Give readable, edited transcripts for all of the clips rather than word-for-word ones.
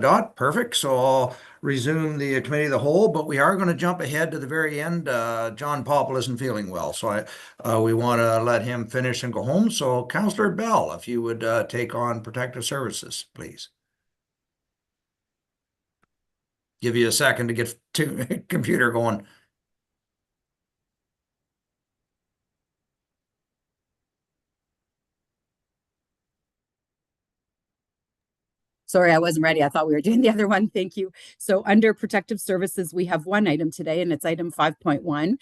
Dot, perfect. So I'll resume the committee of the whole, but we are going to jump ahead to the very end. John Popple isn't feeling well, so we want to let him finish and go home. So Councillor Bell, if you would take on protective services, please. Give you a second to get to computer going. Sorry, I wasn't ready. I thought we were doing the other one. Thank you. So under protective services, we have one item today, and it's item 5.1,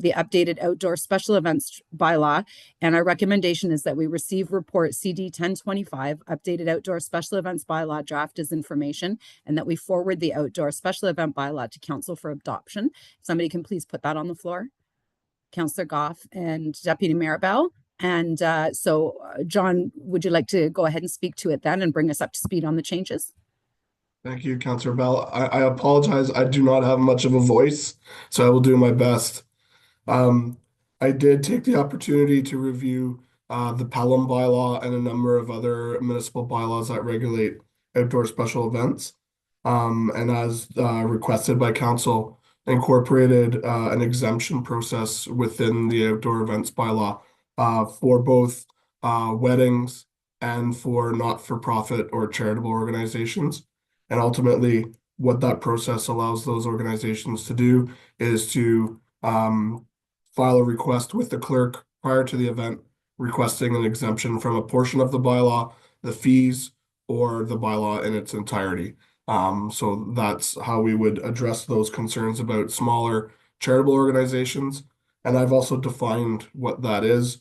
the updated outdoor special events bylaw. And our recommendation is that we receive report CD 1025, updated outdoor special events bylaw draft as information, and that we forward the outdoor special event bylaw to council for adoption. If somebody can please put that on the floor. Councillor Goff and Deputy Mayor Bell. And John, would you like to go ahead and speak to it then and bring us up to speed on the changes? Thank you, Councillor Bell. I apologize. I do not have much of a voice, so I will do my best. I did take the opportunity to review the Pelham bylaw and a number of other municipal bylaws that regulate outdoor special events. And as requested by council, incorporated an exemption process within the outdoor events bylaw for both weddings and for not-for-profit or charitable organizations. And ultimately, what that process allows those organizations to do is to file a request with the clerk prior to the event, requesting an exemption from a portion of the bylaw, the fees, or the bylaw in its entirety. So that's how we would address those concerns about smaller charitable organizations. And I've also defined what that is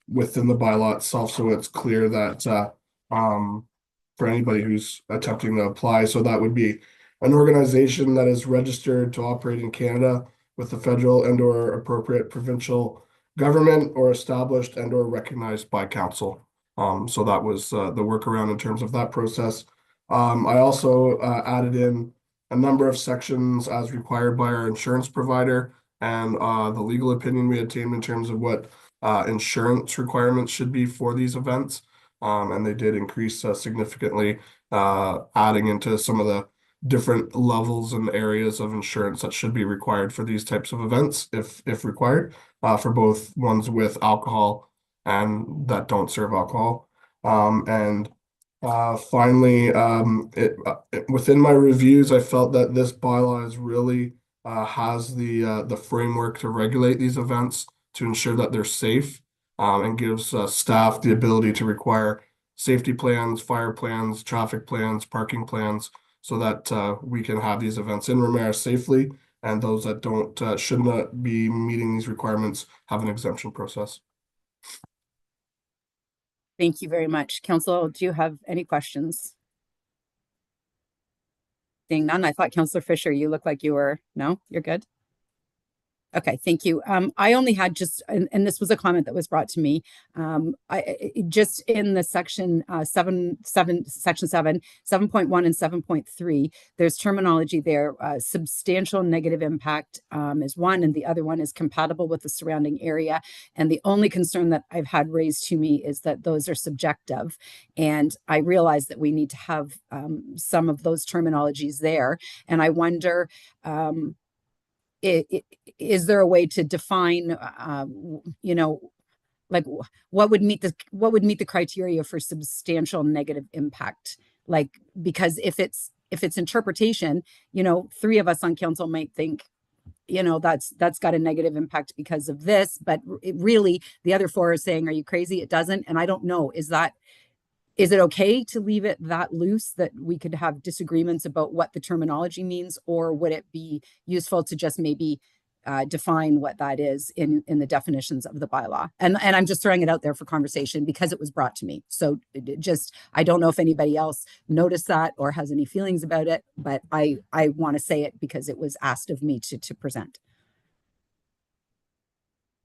within the bylaw itself, so it's clear that for anybody who's attempting to apply. So that would be an organization that is registered to operate in Canada with the federal and or appropriate provincial government, or established and or recognized by council. So that was the workaround in terms of that process. I also added in a number of sections as required by our insurance provider and the legal opinion we obtained in terms of what insurance requirements should be for these events. And they did increase significantly, adding into some of the different levels and areas of insurance that should be required for these types of events, if required, for both ones with alcohol and that don't serve alcohol. And finally, within my reviews, I felt that this bylaw is really has the framework to regulate these events to ensure that they're safe, and gives staff the ability to require safety plans, fire plans, traffic plans, parking plans, so that we can have these events in Ramara safely, and those that don't should not be meeting these requirements have an exemption process. Thank you very much. Council, do you have any questions? Seeing none, I thought Councillor Fisher, you look like you were, no, you're good? Okay, thank you. I only had just, and this was a comment that was brought to me. Just in the section section 7.1 and 7.3, there's terminology there. Substantial negative impact is one, and the other one is compatible with the surrounding area. And the only concern that I've had raised to me is that those are subjective. And I realize that we need to have some of those terminologies there. And I wonder, is there a way to define, like what would meet the criteria for substantial negative impact? Like, because if it's interpretation, three of us on council might think, that's got a negative impact because of this, but really the other four are saying, are you crazy? It doesn't. And I don't know, is it okay to leave it that loose that we could have disagreements about what the terminology means, or would it be useful to just maybe define what that is in the definitions of the bylaw? And I'm just throwing it out there for conversation because it was brought to me. So I don't know if anybody else noticed that or has any feelings about it, but I want to say it because it was asked of me to present.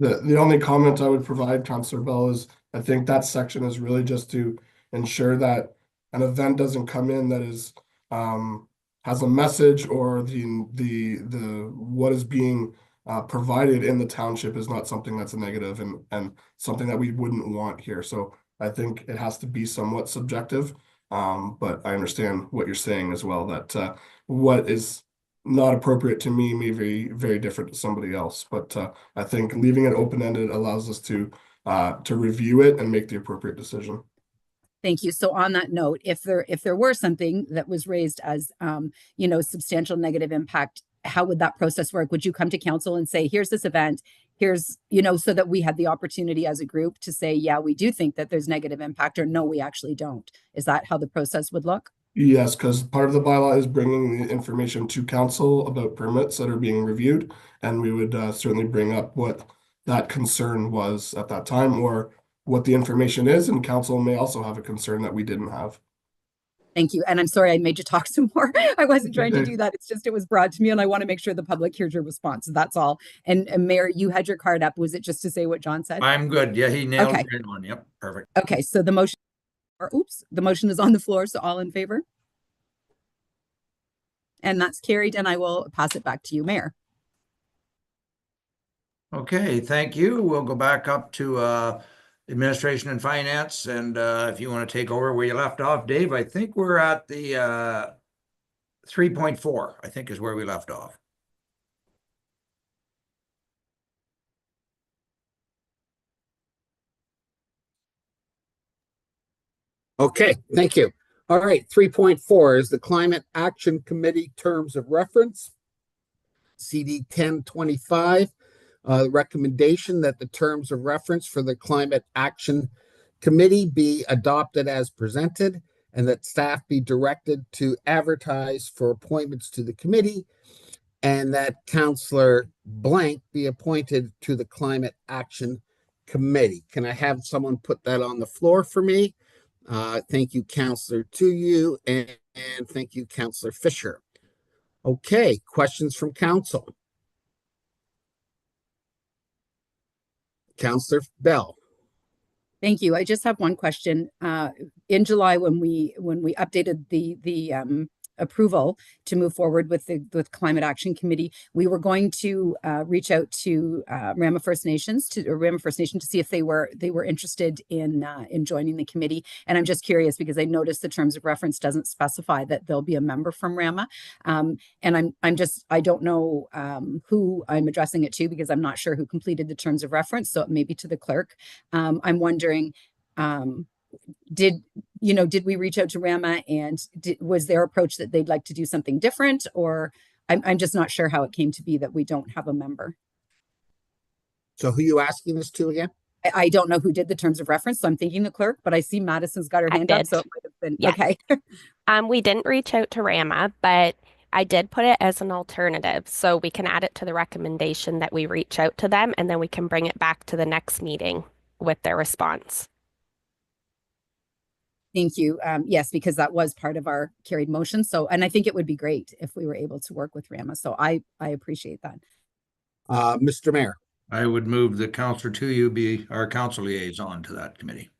The only comment I would provide, Councillor Bell, is I think that section is really just to ensure that an event doesn't come in that is has a message, or the what is being provided in the township is not something that's a negative and something that we wouldn't want here. So I think it has to be somewhat subjective, But I understand what you're saying as well, that what is not appropriate to me may be very different to somebody else. But I think leaving it open-ended allows us to review it and make the appropriate decision. Thank you. So on that note, if there were something that was raised as substantial negative impact, how would that process work? Would you come to council and say, here's this event, here's, so that we had the opportunity as a group to say, yeah, we do think that there's negative impact, or no, we actually don't? Is that how the process would look? Yes, because part of the bylaw is bringing the information to council about permits that are being reviewed, and we would certainly bring up what that concern was at that time, or what the information is, and council may also have a concern that we didn't have. Thank you. And I'm sorry I made you talk some more. I wasn't trying to Okay. do that. It's just, it was brought to me and I want to make sure the public hears your response. That's all. And Mayor, you had your card up. Was it just to say what John said? I'm good. Yeah, he nailed Okay. it right on. Yep, perfect. Okay. So the motion, the motion is on the floor. So all in favor? And that's carried, and I will pass it back to you, Mayor. Okay, thank you. We'll go back up to administration and finance, and if you want to take over where you left off, Dave, I think we're at the 3.4, I think is where we left off. Okay, thank you. All right, 3.4 is the Climate Action Committee Terms of Reference, CD 1025. Recommendation that the terms of reference for the Climate Action Committee be adopted as presented, and that staff be directed to advertise for appointments to the committee, and that Councillor Blank be appointed to the Climate Action Committee. Can I have someone put that on the floor for me? Thank you, Councillor Tuyu, and thank you, Councillor Fisher. Okay, questions from council. Councillor Bell. Thank you. I just have one question. In July, when we updated the approval to move forward with the Climate Action Committee, we were going to reach out to Ramara First Nation to see if they were interested in joining the committee. And I'm just curious because I noticed the terms of reference doesn't specify that there'll be a member from Ramara. And I don't know who I'm addressing it to because I'm not sure who completed the terms of reference. So it may be to the clerk. I'm wondering, did we reach out to Ramara, and was their approach that they'd like to do something different, or I'm just not sure how it came to be that we don't have a member. So who are you asking this to again? I don't know who did the terms of reference, so I'm thinking the clerk, but I see Madison's got her hand up, so it might have been Yes. Okay. We didn't reach out to Ramara, but I did put it as an alternative, so we can add it to the recommendation that we reach out to them, and then we can bring it back to the next meeting with their response. Thank you. Yes, because that was part of our carried motion. So, and I think it would be great if we were able to work with Ramara. So I appreciate that. Mr. Mayor. I would move that Councillor Tuyu be our council liaison to that committee.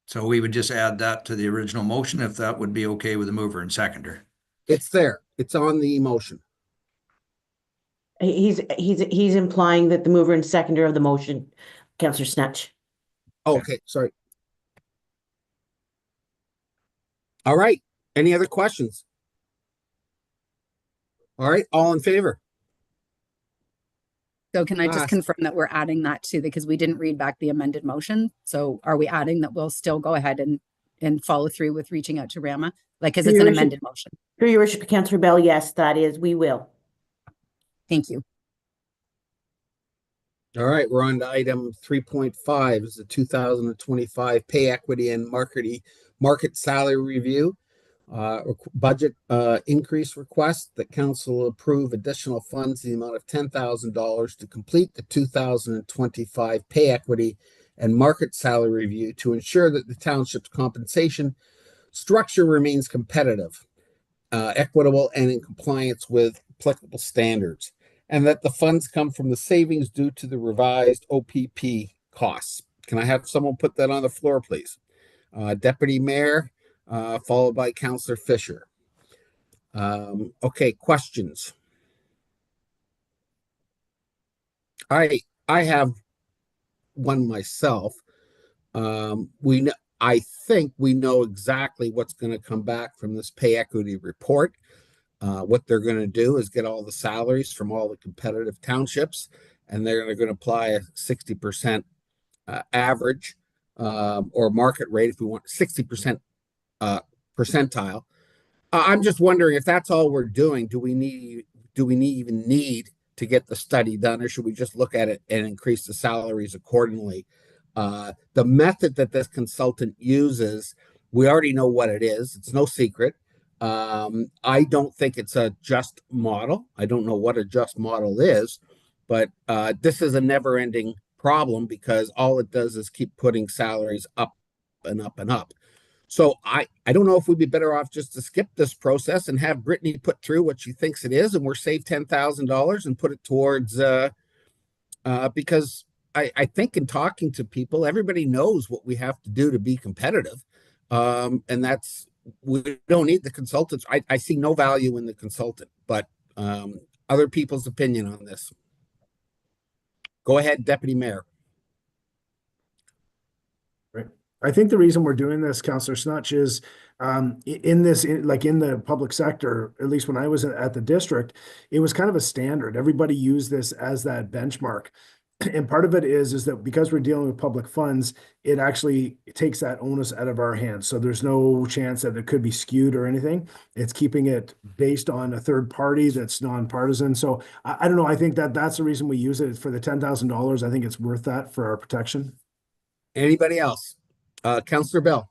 So we would just add that to the original motion, if that would be okay with the mover and seconder. It's there. It's on the motion. He's implying that the mover and seconder of the motion, Councillor Snatch. Okay, sorry. All right. Any other questions? All right. All in favor? So can I just confirm that we're adding that to because we didn't read back the amended motion. So are we adding that we'll still go ahead and follow through with reaching out to Ramara? Like, because it's an amended motion. Through your worship, Councillor Bell, yes, that is, we will. Thank you. All right, we're on to item 3.5 is the 2025 pay equity and market salary review. Budget increase request that council approve additional funds in the amount of $10,000 to complete the 2025 pay equity and market salary review to ensure that the township's compensation structure remains competitive, equitable, and in compliance with applicable standards, and that the funds come from the savings due to the revised OPP costs. Can I have someone put that on the floor, please? Deputy Mayor, followed by Councillor Fisher. Okay, questions. I have one myself. We know I think we know exactly what's going to come back from this pay equity report. What they're going to do is get all the salaries from all the competitive townships, and they're going to apply a 60% average or market rate, if we want 60% percentile. I'm just wondering if that's all we're doing. Do we even need to get the study done, or should we just look at it and increase the salaries accordingly? The method that this consultant uses, we already know what it is. It's no secret. I don't think it's a just model. I don't know what a just model is, but this is a never-ending problem because all it does is keep putting salaries up and up and up. So I don't know if we'd be better off just to skip this process and have Brittany put through what she thinks it is, and we're save $10,000 and put it towards because I think in talking to people, everybody knows what we have to do to be competitive. And that's, we don't need the consultants. I see no value in the consultant, but other people's opinion on this. Go ahead, Deputy Mayor. I think the reason we're doing this, Councillor Snutch, is in the public sector, at least when I was at the district, it was kind of a standard. Everybody used this as that benchmark. And part of it is that because we're dealing with public funds, it actually takes that onus out of our hands. So there's no chance that it could be skewed or anything. It's keeping it based on a third party that's nonpartisan. So I don't know. I think that that's the reason we use it for the $10,000. I think it's worth that for our protection. Anybody else? Councillor Bell.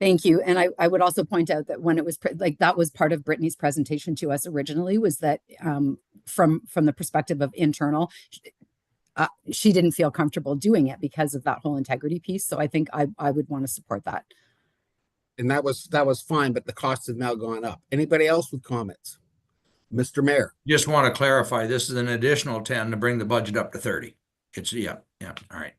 Thank you. And I would also point out that when it was that was part of Brittany's presentation to us originally, was that from the perspective of internal, she didn't feel comfortable doing it because of that whole integrity piece. So I think I would want to support that. And that was fine, but the costs have now gone up. Anybody else with comments? Mr. Mayor. Just want to clarify, this is an additional 10 to bring the budget up to 30. It's, yeah, all right.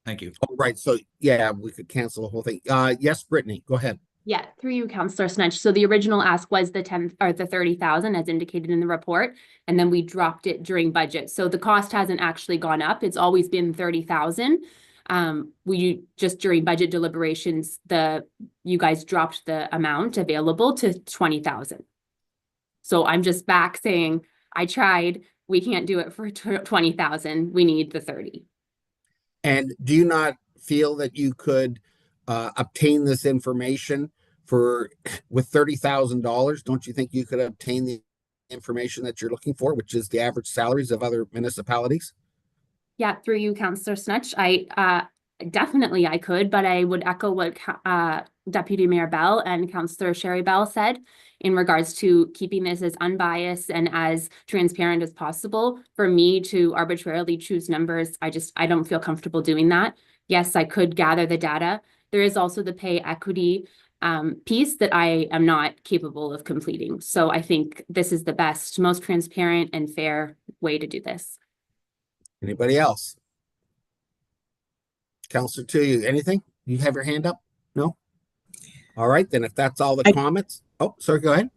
Thank you. Oh, right. So yeah, we could cancel the whole thing. Yes, Brittany, go ahead. Yeah, through you, Councillor Snutch. So the original ask was the 10 or the 30,000 as indicated in the report, and then we dropped it during budget. So the cost hasn't actually gone up. It's always been 30,000. We just during budget deliberations, you guys dropped the amount available to 20,000. So I'm just back saying I tried. We can't do it for 20,000. We need the 30. And do you not feel that you could obtain this information with $30,000? Don't you think you could obtain the information that you're looking for, which is the average salaries of other municipalities? Yeah, through you, Councillor Snutch. I definitely I could, but I would echo what Deputy Mayor Bell and Councillor Sherry Bell said in regards to keeping this as unbiased and as transparent as possible. For me to arbitrarily choose numbers, I don't feel comfortable doing that. Yes, I could gather the data. There is also the pay equity piece that I am not capable of completing. So I think this is the best, most transparent and fair way to do this. Anybody else? Councillor Tuohy, anything? You have your hand up? No? All right, then if that's all the comments. Oh, sorry, go ahead.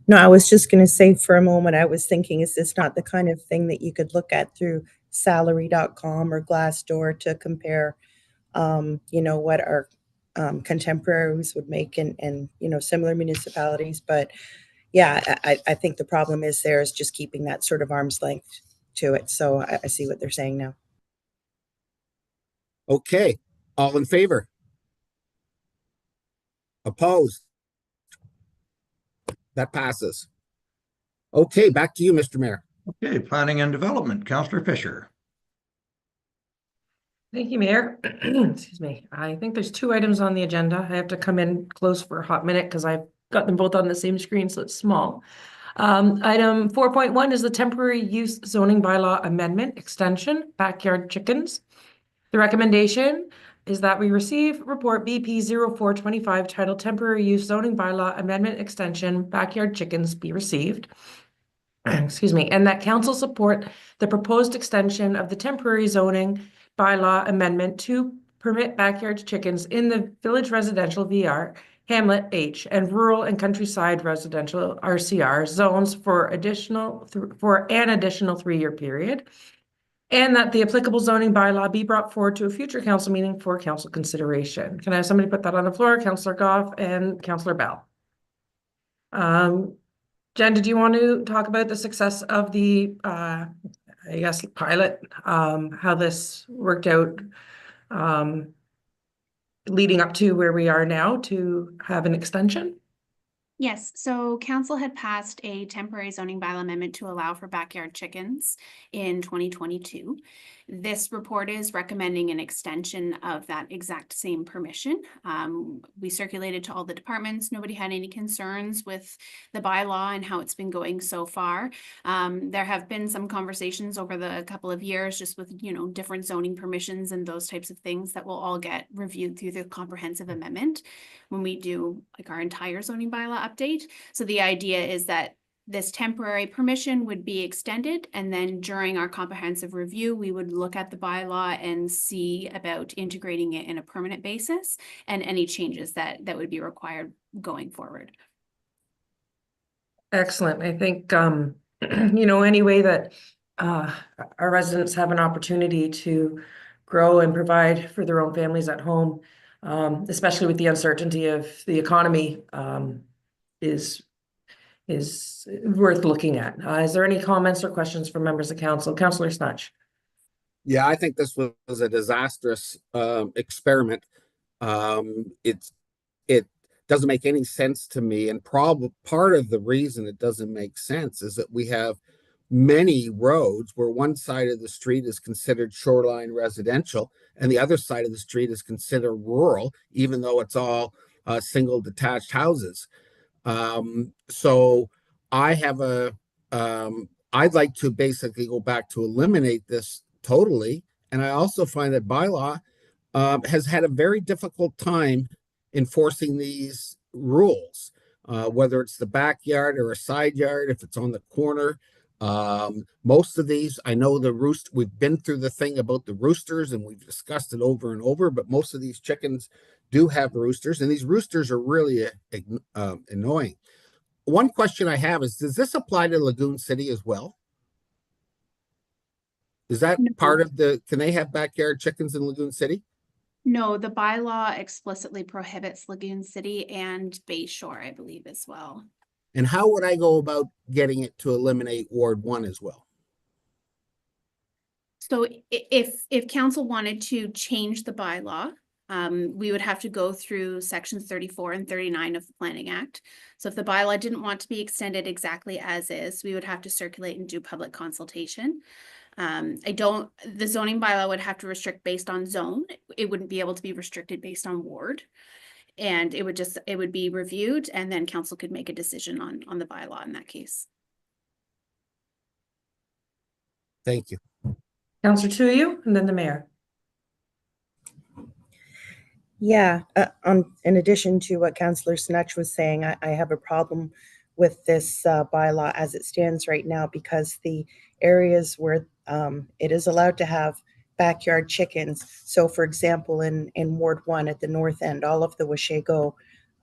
No, I was just going to say for a moment, I was thinking, is this not the kind of thing that you could look at through salary.com or Glassdoor to compare, what our contemporaries would make in similar municipalities? But yeah, I think the problem is just keeping that sort of arm's length to it. So I see what they're saying now. Okay, all in favor? Opposed? That passes. Okay, back to you, Mr. Mayor. Okay, Planning and Development, Councillor Fisher. Thank you, Mayor. Excuse me. I think there's 2 items on the agenda. I have to come in close for a hot minute because I've got them both on the same screen, so it's small. Item 4.1 is the temporary use zoning bylaw amendment extension, backyard chickens. The recommendation is that we receive report BP 0425 titled Temporary Use Zoning Bylaw Amendment Extension, Backyard Chickens be received. Excuse me, and that council support the proposed extension of the temporary zoning bylaw amendment to permit backyard chickens in the village residential VR, Hamlet H, and rural and countryside residential RCR zones for an additional 3-year period. And that the applicable zoning bylaw be brought forward to a future council meeting for council consideration. Can I have somebody put that on the floor? Councillor Goff and Councillor Bell. Jen, did you want to talk about the success of the, I guess, pilot, how this worked out, leading up to where we are now to have an extension? Yes, so council had passed a temporary zoning bylaw amendment to allow for backyard chickens in 2022. This report is recommending an extension of that exact same permission. We circulated to all the departments. Nobody had any concerns with the bylaw and how it's been going so far. There have been some conversations over the couple of years just with, different zoning permissions and those types of things that will all get reviewed through the comprehensive amendment when we do like our entire zoning bylaw update. So the idea is that this temporary permission would be extended, and then during our comprehensive review, we would look at the bylaw and see about integrating it in a permanent basis and any changes that would be required going forward. Excellent. I think, any way that our residents have an opportunity to grow and provide for their own families at home, especially with the uncertainty of the economy, is worth looking at. Is there any comments or questions from members of council? Councillor Snatch. Yeah, I think this was a disastrous experiment. It doesn't make any sense to me, and probably part of the reason it doesn't make sense is that we have many roads where one side of the street is considered shoreline residential and the other side of the street is considered rural, even though it's all single detached houses. So I have I'd like to basically go back to eliminate this totally. And I also find that bylaw has had a very difficult time enforcing these rules, whether it's the backyard or a side yard, if it's on the corner. Most of these, I know we've been through the thing about the roosters and we've discussed it over and over, but most of these chickens do have roosters, and these roosters are really annoying. One question I have is, does this apply to Lagoon City as well? Is that part of can they have backyard chickens in Lagoon City? No, the bylaw explicitly prohibits Lagoon City and Bay Shore, I believe, as well. And how would I go about getting it to eliminate Ward 1 as well? So if council wanted to change the bylaw, we would have to go through sections 34 and 39 of the Planning Act. So if the bylaw didn't want to be extended exactly as is, we would have to circulate and do public consultation. The zoning bylaw would have to restrict based on zone. It wouldn't be able to be restricted based on ward. And it would be reviewed, and then council could make a decision on the bylaw in that case. Thank you. Councillor Tuiu, and then the mayor. Yeah, in addition to what Councillor Snatch was saying, I have a problem with this bylaw as it stands right now, because the areas where it is allowed to have backyard chickens. So for example, in Ward 1 at the north end, all of the Washego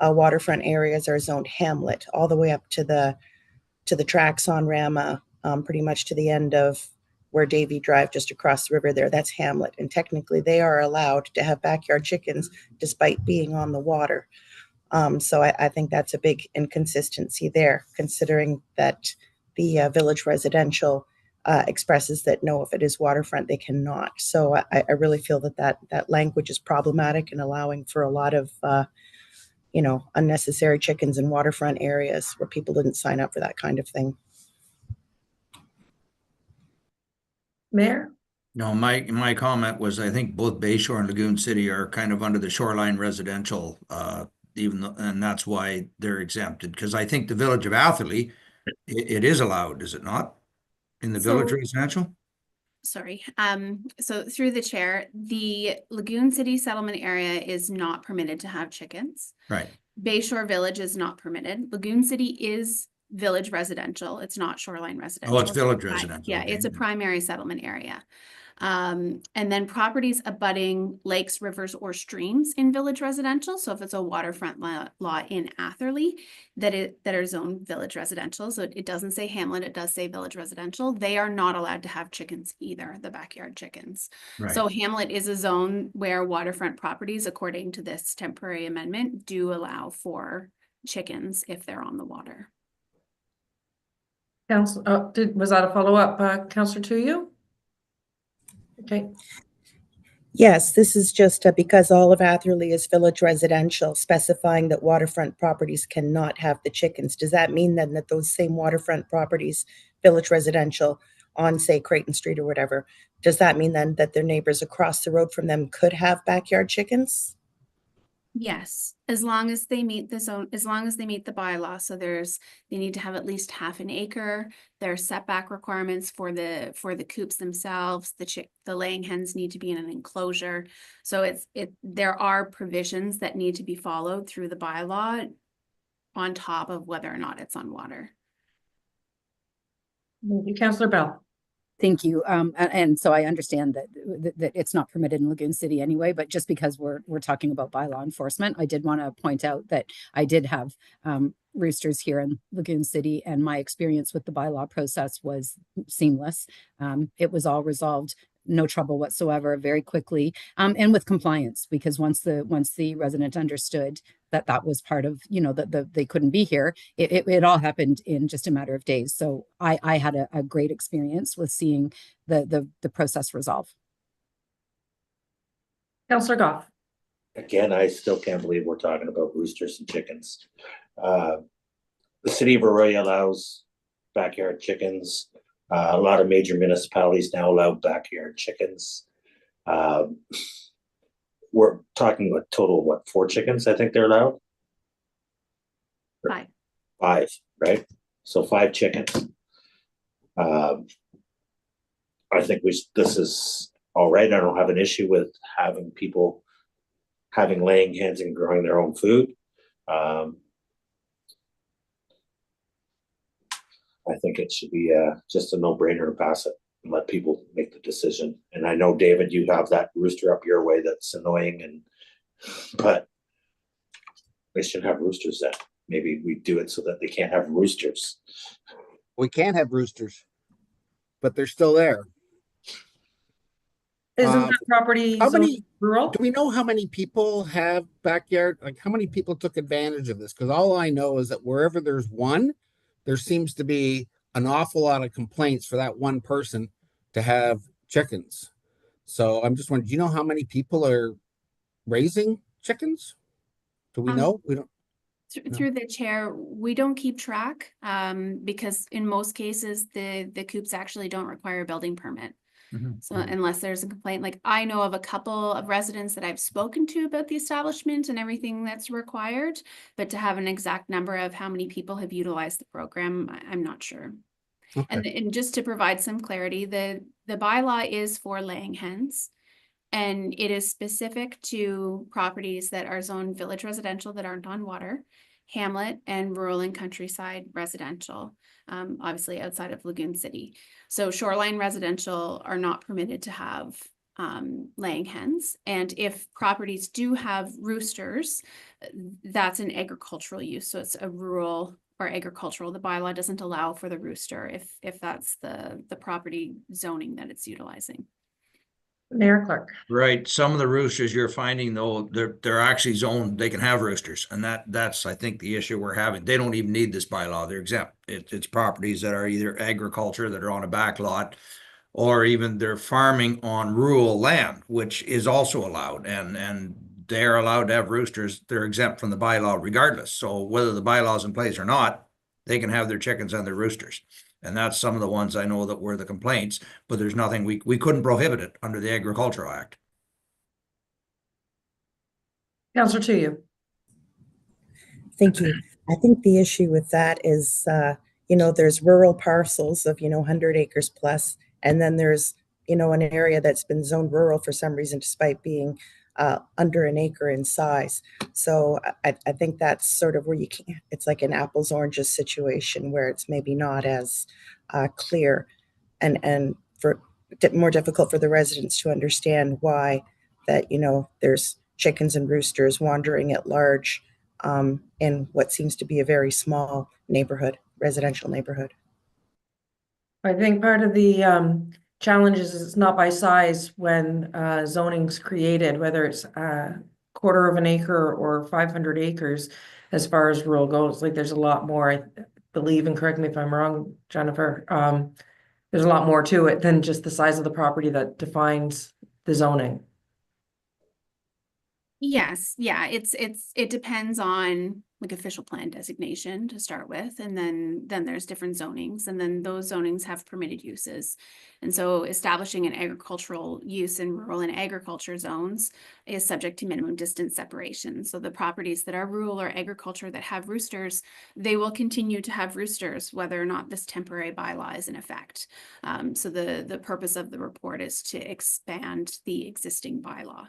waterfront areas are zoned hamlet, all the way up to the tracks on Rama, pretty much to the end of where Davy Drive, just across the river there, that's hamlet. And technically they are allowed to have backyard chickens despite being on the water. So I think that's a big inconsistency there, considering that the village residential expresses that no, if it is waterfront, they cannot. So I really feel that language is problematic and allowing for a lot of, unnecessary chickens in waterfront areas where people didn't sign up for that kind of thing. Mayor? No, my comment was, I think both Bay Shore and Lagoon City are kind of under the shoreline residential, and that's why they're exempted. Because I think the village of Atherley, it is allowed, is it not? In the village residential? Sorry. So through the chair, the Lagoon City settlement area is not permitted to have chickens. Right. Bay Shore Village is not permitted. Lagoon City is village residential. It's not shoreline residential. Oh, it's village residential. Yeah, Okay. it's a primary settlement area. And then properties abutting lakes, rivers, or streams in village residential. So if it's a waterfront law in Atherley that are zoned village residential, so it doesn't say hamlet, it does say village residential, they are not allowed to have chickens either, the backyard chickens. Right. So hamlet is a zone where waterfront properties, according to this temporary amendment, do allow for chickens if they're on the water. Council, was that a follow-up, Councillor to you? Okay, Yes, this is just because all of Atherley is village residential, specifying that waterfront properties cannot have the chickens. Does that mean then that those same waterfront properties, village residential, on say Creighton Street or whatever, does that mean then that their neighbors across the road from them could have backyard chickens? Yes, as long as they meet the zone, as long as they meet the bylaw. So they need to have at least half an acre. There are setback requirements for the coops themselves. The laying hens need to be in an enclosure. So there are provisions that need to be followed through the bylaw on top of whether or not it's on water. thank you, Councillor Bell. Thank you. And so I understand that it's not permitted in Lagoon City anyway, but just because we're talking about bylaw enforcement, I did want to point out that I did have roosters here in Lagoon City, and my experience with the bylaw process was seamless. It was all resolved, no trouble whatsoever, very quickly, and with compliance, because once the resident understood that was part of, that they couldn't be here, it all happened in just a matter of days. So I had a great experience with seeing the process resolve. Councillor Goff. Again, I still can't believe we're talking about roosters and chickens. The city of Arroyo allows backyard chickens. A lot of major municipalities now allow backyard chickens. We're talking a total of what, 4 chickens I think they're allowed? 5. 5, right? So 5 chickens. I think this is all right. I don't have an issue with having people having laying hens and growing their own food. I think it should be just a no-brainer to pass it and let people make the decision. And I know, David, you have that rooster up your way that's annoying, but they should have roosters then. Maybe we do it so that they can't have roosters. We can have roosters, but they're still there. Isn't that property How zone many rural? do we know how many people have backyard? Like how many people took advantage of this? Because all I know is that wherever there's one, there seems to be an awful lot of complaints for that one person to have chickens. So I'm just wondering, do you know how many people are raising chickens? Do we know? We don't. Through the chair, we don't keep track because in most cases, the coops actually don't require a building permit. So unless there's a complaint, like I know of a couple of residents that I've spoken to about the establishment and everything that's required, but to have an exact number of how many people have utilized the program, I'm not sure. Okay. And just to provide some clarity, the bylaw is for laying hens, and it is specific to properties that are zoned village residential that aren't on water, hamlet, and rural and countryside residential, obviously outside of Lagoon City. So shoreline residential are not permitted to have laying hens. And if properties do have roosters, that's an agricultural use. So it's a rural or agricultural. The bylaw doesn't allow for the rooster if that's the property zoning that it's utilizing. Mayor Clark. Right. Some of the roosters you're finding though, they're actually zoned, they can have roosters. And that's I think the issue we're having. They don't even need this bylaw. They're exempt. It's properties that are either agriculture that are on a back lot, or even they're farming on rural land, which is also allowed. And they're allowed to have roosters. They're exempt from the bylaw regardless. So whether the bylaw is in place or not, they can have their chickens and their roosters. And that's some of the ones I know that were the complaints, but there's nothing, we couldn't prohibit it under the Agricultural Act. Councillor to you. Thank you. I think the issue with that is, there's rural parcels of, 100 acres plus, and then there's, an area that's been zoned rural for some reason, despite being under an acre in size. So I think that's sort of where you can't, it's like an apples oranges situation where it's maybe not as clear. And for more difficult for the residents to understand why that, you know, there's chickens and roosters wandering at large in what seems to be a very small neighborhood, residential neighborhood. I think part of the challenge is it's not by size when zoning's created, whether it's a quarter of an acre or 500 acres as far as rural goes. Like there's a lot more, I believe, and correct me if I'm wrong, Jennifer, there's a lot more to it than just the size of the property that defines the zoning. Yes, yeah, it depends on like official plan designation to start with, and then there's different zonings, and then those zonings have permitted uses. And so establishing an agricultural use in rural and agriculture zones is subject to minimum distance separation. So the properties that are rural or agriculture that have roosters, they will continue to have roosters whether or not this temporary bylaw is in effect. So the purpose of the report is to expand the existing bylaw.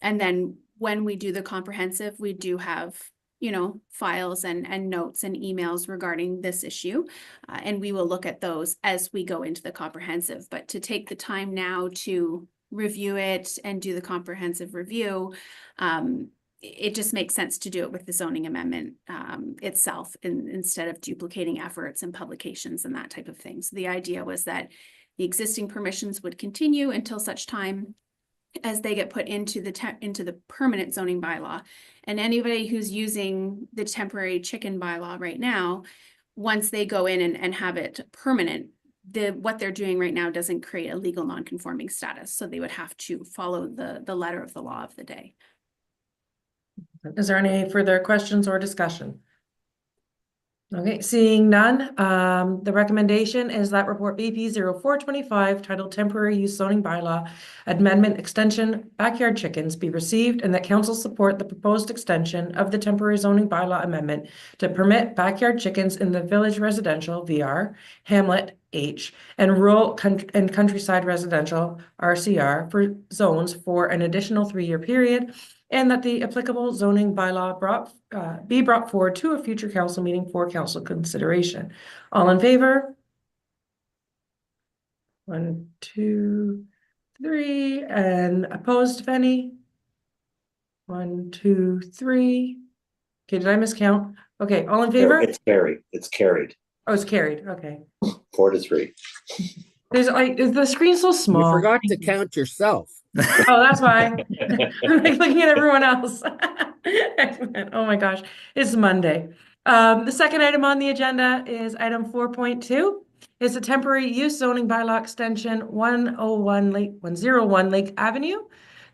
And then when we do the comprehensive, we do have, you know, files and notes and emails regarding this issue. And we will look at those as we go into the comprehensive. But to take the time now to review it and do the comprehensive review, it just makes sense to do it with the zoning amendment itself instead of duplicating efforts and publications and that type of thing. So the idea was that the existing permissions would continue until such time as they get put into the permanent zoning bylaw. And anybody who's using the temporary chicken bylaw right now, once they go in and have it permanent, what they're doing right now doesn't create a legal non-conforming status. So they would have to follow the letter of the law of the day. Is there any further questions or discussion? Okay, seeing none, the recommendation is that report BP 0425 titled Temporary Use Zoning Bylaw Amendment Extension Backyard Chickens be received, and that council support the proposed extension of the temporary zoning bylaw amendment to permit backyard chickens in the village residential VR, Hamlet H, and rural and countryside residential RCR for zones for an additional 3-year period, and that the applicable zoning bylaw be brought forward to a future council meeting for council consideration. All in favor? 1, 2, 3, and opposed, if any? 1, 2, 3. Okay, did I miscount? Okay, all in favor? It's carried. It's carried. Oh, it's carried. Okay. 4-3. Is the screen so small? You forgot to count yourself. Oh, that's why. I'm like looking at everyone else. Excellent. Oh my gosh. It's Monday. The second item on the agenda is item 4.2. It's a temporary use zoning bylaw extension 101 Lake Avenue.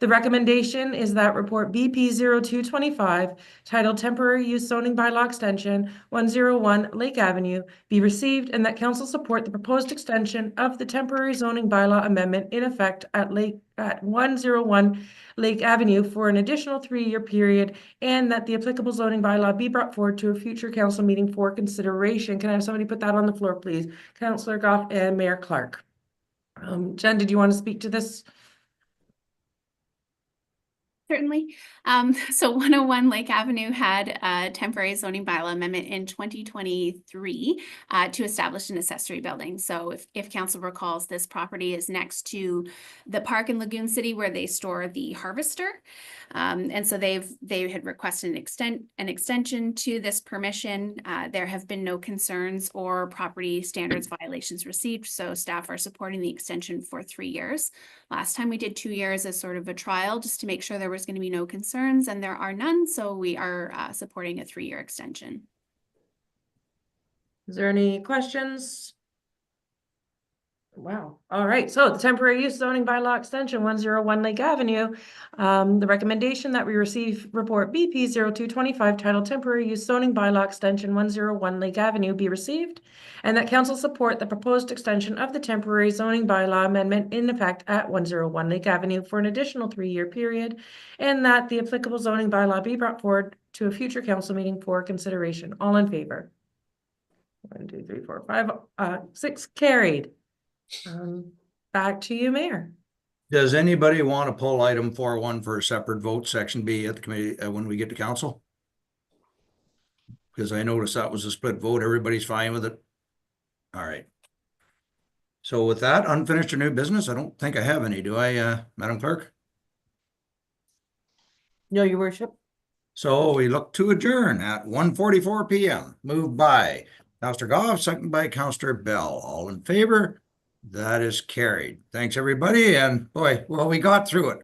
The recommendation is that report BP 0225 titled Temporary Use Zoning Bylaw Extension 101 Lake Avenue be received, and that council support the proposed extension of the temporary zoning bylaw amendment in effect at 101 Lake Avenue for an additional 3-year period, and that the applicable zoning bylaw be brought forward to a future council meeting for consideration. Can I have somebody put that on the floor, please? Councillor Goff and Mayor Clark. Jen, did you want to speak to this? Certainly. So 101 Lake Avenue had a temporary zoning bylaw amendment in 2023 to establish an accessory building. So if council recalls, this property is next to the park in Lagoon City where they store the harvester. And so they had requested an extension to this permission. There have been no concerns or property standards violations received. So staff are supporting the extension for 3 years. Last time we did 2 years as sort of a trial just to make sure there was going to be no concerns, and there are none. So we are supporting a 3-year extension. Is there any questions? Wow. All right. So the temporary use zoning bylaw extension 101 Lake Avenue. The recommendation that we receive report BP 0225 titled Temporary Use Zoning Bylaw Extension 101 Lake Avenue be received, and that council support the proposed extension of the temporary zoning bylaw amendment in effect at 101 Lake Avenue for an additional 3-year period, and that the applicable zoning bylaw be brought forward to a future council meeting for consideration. All in favor? 1, 2, 3, 4, 5, 6 carried. Back to you, Mayor. Does anybody want to pull item 4.1 for a separate vote, section B at the committee when we get to council? Because I noticed that was a split vote. Everybody's fine with it. All right. So with that, unfinished or new business, I don't think I have any, do I, Madam Clerk? No, your worship. So we look to adjourn at 1:44 PM. Moved by Counselor Goff, second by Counselor Bell. All in favor? That is carried. Thanks, everybody, and boy, well, we got through it.